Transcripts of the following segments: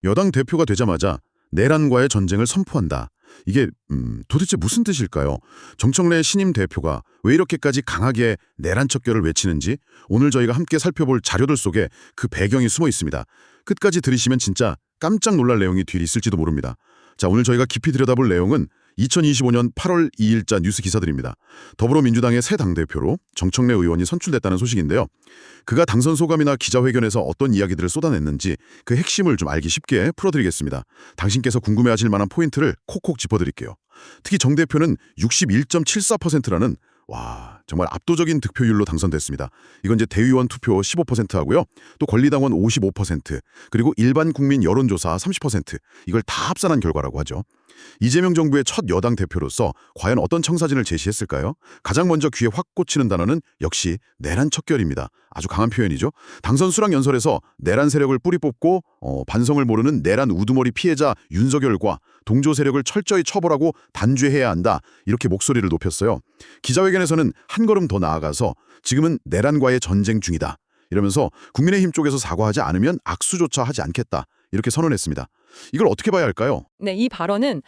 여당 대표가 되자마자 내란과의 전쟁을 선포한다. 이게 도대체 무슨 뜻일까요? 정청래 신임 대표가 왜 이렇게까지 강하게 내란 척결을 외치는지 오늘 저희가 함께 살펴볼 자료들 속에 그 배경이 숨어 있습니다. 끝까지 들으시면 진짜 깜짝 놀랄 내용이 뒤에 있을지도 모릅니다. 자, 오늘 저희가 깊이 들여다볼 내용은 2025년 8월 2일자 뉴스 기사들입니다. 더불어민주당의 새 당대표로 정청래 의원이 선출됐다는 소식인데요. 그가 당선 소감이나 기자회견에서 어떤 이야기들을 쏟아냈는지 그 핵심을 좀 알기 쉽게 풀어드리겠습니다. 당신께서 궁금해하실 만한 포인트를 콕콕 짚어드릴게요. 특히 정 대표는 61.74%라는 정말 압도적인 득표율로 당선됐습니다. 이건 이제 대의원 투표 15%하고요. 또 권리당원 55%, 그리고 일반 국민 여론조사 30%, 이걸 다 합산한 결과라고 하죠. 이재명 정부의 첫 여당 대표로서 과연 어떤 청사진을 제시했을까요? 가장 먼저 귀에 확 꽂히는 단어는 역시 내란 척결입니다. 아주 강한 표현이죠. 당선 수락 연설에서 내란 세력을 뿌리 뽑고 반성을 모르는 내란 우두머리 피해자 윤석열과 동조 세력을 철저히 처벌하고 단죄해야 한다. 이렇게 목소리를 높였어요. 기자회견에서는 한 걸음 더 나아가서 지금은 내란과의 전쟁 중이다. 이러면서 국민의힘 쪽에서 사과하지 않으면 악수조차 하지 않겠다. 이렇게 선언했습니다. 이걸 어떻게 봐야 할까요? 네, 이 발언은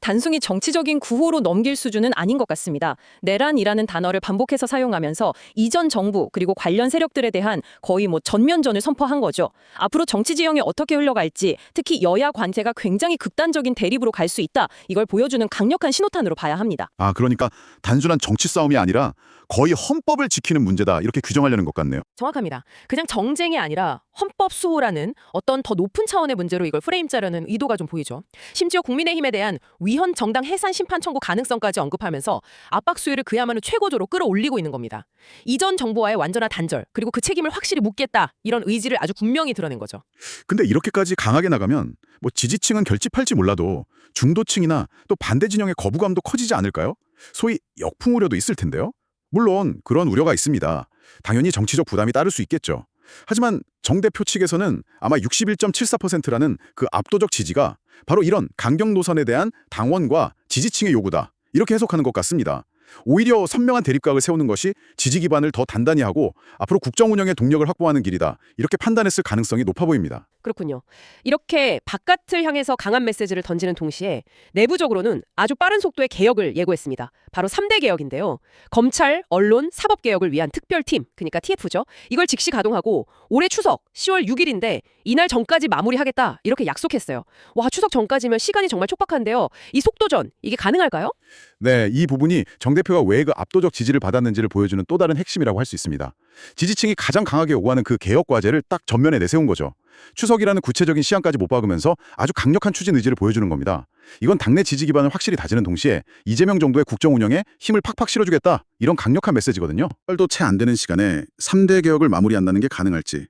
단순히 정치적인 구호로 넘길 수준은 아닌 것 같습니다. 내란이라는 단어를 반복해서 사용하면서 이전 정부 그리고 관련 세력들에 대한 거의 전면전을 선포한 거죠. 앞으로 정치 지형이 어떻게 흘러갈지, 특히 여야 관계가 굉장히 극단적인 대립으로 갈 수 있다. 이걸 보여주는 강력한 신호탄으로 봐야 합니다. 그러니까 단순한 정치 싸움이 아니라 거의 헌법을 지키는 문제다. 이렇게 규정하려는 것 같네요. 정확합니다. 그냥 정쟁이 아니라 헌법 수호라는 어떤 더 높은 차원의 문제로 이걸 프레임 짜려는 의도가 좀 보이죠. 심지어 국민의힘에 대한 위헌 정당 해산 심판 청구 가능성까지 언급하면서 압박 수위를 그야말로 최고조로 끌어올리고 있는 겁니다. 이전 정부와의 완전한 단절, 그리고 그 책임을 확실히 묻겠다, 이런 의지를 아주 분명히 드러낸 거죠. 근데 이렇게까지 강하게 나가면 지지층은 결집할지 몰라도 중도층이나 또 반대 진영의 거부감도 커지지 않을까요? 소위 역풍 우려도 있을 텐데요. 물론 그런 우려가 있습니다. 당연히 정치적 부담이 따를 수 있겠죠. 하지만 정 대표 측에서는 아마 61.74%라는 그 압도적 지지가 바로 이런 강경 노선에 대한 당원과 지지층의 요구다. 이렇게 해석하는 것 같습니다. 오히려 선명한 대립각을 세우는 것이 지지 기반을 더 단단히 하고 앞으로 국정 운영의 동력을 확보하는 길이다. 이렇게 판단했을 가능성이 높아 보입니다. 그렇군요. 이렇게 바깥을 향해서 강한 메시지를 던지는 동시에 내부적으로는 아주 빠른 속도의 개혁을 예고했습니다. 바로 3대 개혁인데요. 검찰, 언론, 사법개혁을 위한 특별팀, 그러니까 TF죠. 이걸 즉시 가동하고 올해 추석 10월 6일인데 이날 전까지 마무리하겠다, 이렇게 약속했어요. 추석 전까지면 시간이 정말 촉박한데요. 이 속도전, 이게 가능할까요? 네, 이 부분이 정 대표가 왜 그 압도적 지지를 받았는지를 보여주는 또 다른 핵심이라고 할 수 있습니다. 지지층이 가장 강하게 요구하는 그 개혁 과제를 딱 전면에 내세운 거죠. 추석이라는 구체적인 시한까지 못 박으면서 아주 강력한 추진 의지를 보여주는 겁니다. 이건 당내 지지 기반을 확실히 다지는 동시에 이재명 정부의 국정 운영에 힘을 팍팍 실어주겠다, 이런 강력한 메시지거든요. 도 채 안 되는 시간에 3대 개혁을 마무리한다는 게 가능할지,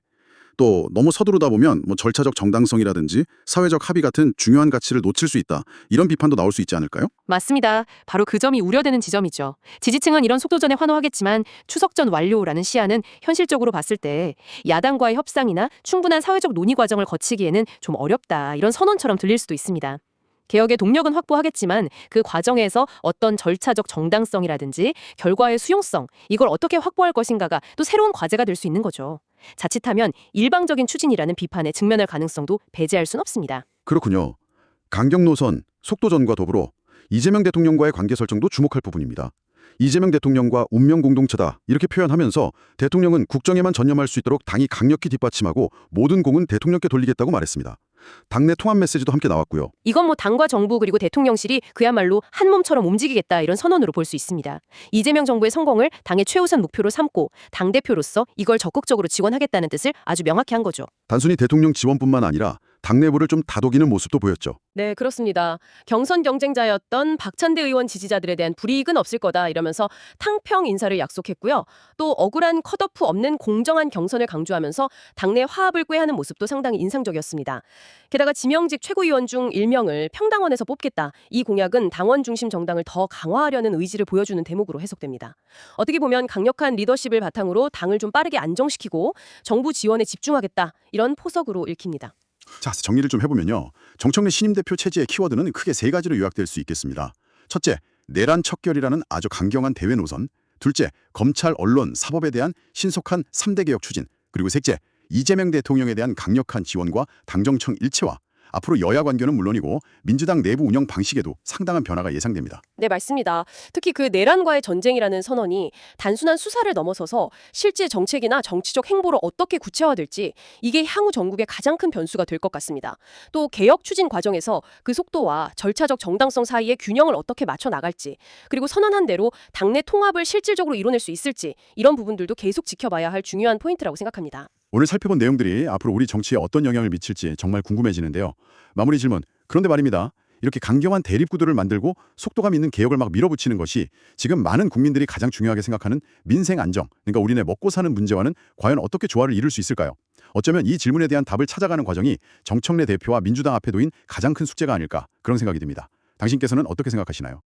또 너무 서두르다 보면 절차적 정당성이라든지 사회적 합의 같은 중요한 가치를 놓칠 수 있다, 이런 비판도 나올 수 있지 않을까요? 맞습니다. 바로 그 점이 우려되는 지점이죠. 지지층은 이런 속도전에 환호하겠지만 추석 전 완료라는 시한은 현실적으로 봤을 때 야당과의 협상이나 충분한 사회적 논의 과정을 거치기에는 좀 어렵다, 이런 선언처럼 들릴 수도 있습니다. 개혁의 동력은 확보하겠지만 그 과정에서 어떤 절차적 정당성이라든지 결과의 수용성, 이걸 어떻게 확보할 것인가가 또 새로운 과제가 될 수 있는 거죠. 자칫하면 일방적인 추진이라는 비판에 직면할 가능성도 배제할 순 없습니다. 그렇군요. 강경 노선, 속도전과 더불어 이재명 대통령과의 관계 설정도 주목할 부분입니다. 이재명 대통령과 운명 공동체다, 이렇게 표현하면서 대통령은 국정에만 전념할 수 있도록 당이 강력히 뒷받침하고 모든 공은 대통령께 돌리겠다고 말했습니다. 당내 통합 메시지도 함께 나왔고요. 이건 당과 정부 그리고 대통령실이 그야말로 한 몸처럼 움직이겠다, 이런 선언으로 볼 수 있습니다. 이재명 정부의 성공을 당의 최우선 목표로 삼고 당대표로서 이걸 적극적으로 지원하겠다는 뜻을 아주 명확히 한 거죠. 단순히 대통령 지원뿐만 아니라 당내부를 좀 다독이는 모습도 보였죠. 네, 그렇습니다. 경선 경쟁자였던 박찬대 의원 지지자들에 대한 불이익은 없을 거다, 이러면서 탕평 인사를 약속했고요. 또 억울한 컷오프 없는 공정한 경선을 강조하면서 당내 화합을 꾀하는 모습도 상당히 인상적이었습니다. 게다가 지명직 최고위원 중 1명을 평당원에서 뽑겠다, 이 공약은 당원 중심 정당을 더 강화하려는 의지를 보여주는 대목으로 해석됩니다. 어떻게 보면 강력한 리더십을 바탕으로 당을 좀 빠르게 안정시키고 정부 지원에 집중하겠다, 이런 포석으로 읽힙니다. 자, 정리를 좀 해보면요. 정청래 신임 대표 체제의 키워드는 크게 세 가지로 요약될 수 있겠습니다. 첫째, 내란 척결이라는 아주 강경한 대외 노선. 둘째, 검찰, 언론, 사법에 대한 신속한 3대 개혁 추진. 그리고 셋째, 이재명 대통령에 대한 강력한 지원과 당정청 일체화. 앞으로 여야 관계는 물론이고 민주당 내부 운영 방식에도 상당한 변화가 예상됩니다. 네, 맞습니다. 특히 그 내란과의 전쟁이라는 선언이 단순한 수사를 넘어서서 실제 정책이나 정치적 행보로 어떻게 구체화될지 이게 향후 전국의 가장 큰 변수가 될 것 같습니다. 또 개혁 추진 과정에서 그 속도와 절차적 정당성 사이의 균형을 어떻게 맞춰 나갈지, 그리고 선언한 대로 당내 통합을 실질적으로 이뤄낼 수 있을지 이런 부분들도 계속 지켜봐야 할 중요한 포인트라고 생각합니다. 오늘 살펴본 내용들이 앞으로 우리 정치에 어떤 영향을 미칠지 정말 궁금해지는데요. 마무리 질문. 그런데 말입니다. 이렇게 강경한 대립구도를 만들고 속도감 있는 개혁을 막 밀어붙이는 것이 지금 많은 국민들이 가장 중요하게 생각하는 민생 안정, 그러니까 우리네 먹고 사는 문제와는 과연 어떻게 조화를 이룰 수 있을까요? 어쩌면 이 질문에 대한 답을 찾아가는 과정이 정청래 대표와 민주당 앞에 놓인 가장 큰 숙제가 아닐까 그런 생각이 듭니다. 당신께서는 어떻게 생각하시나요?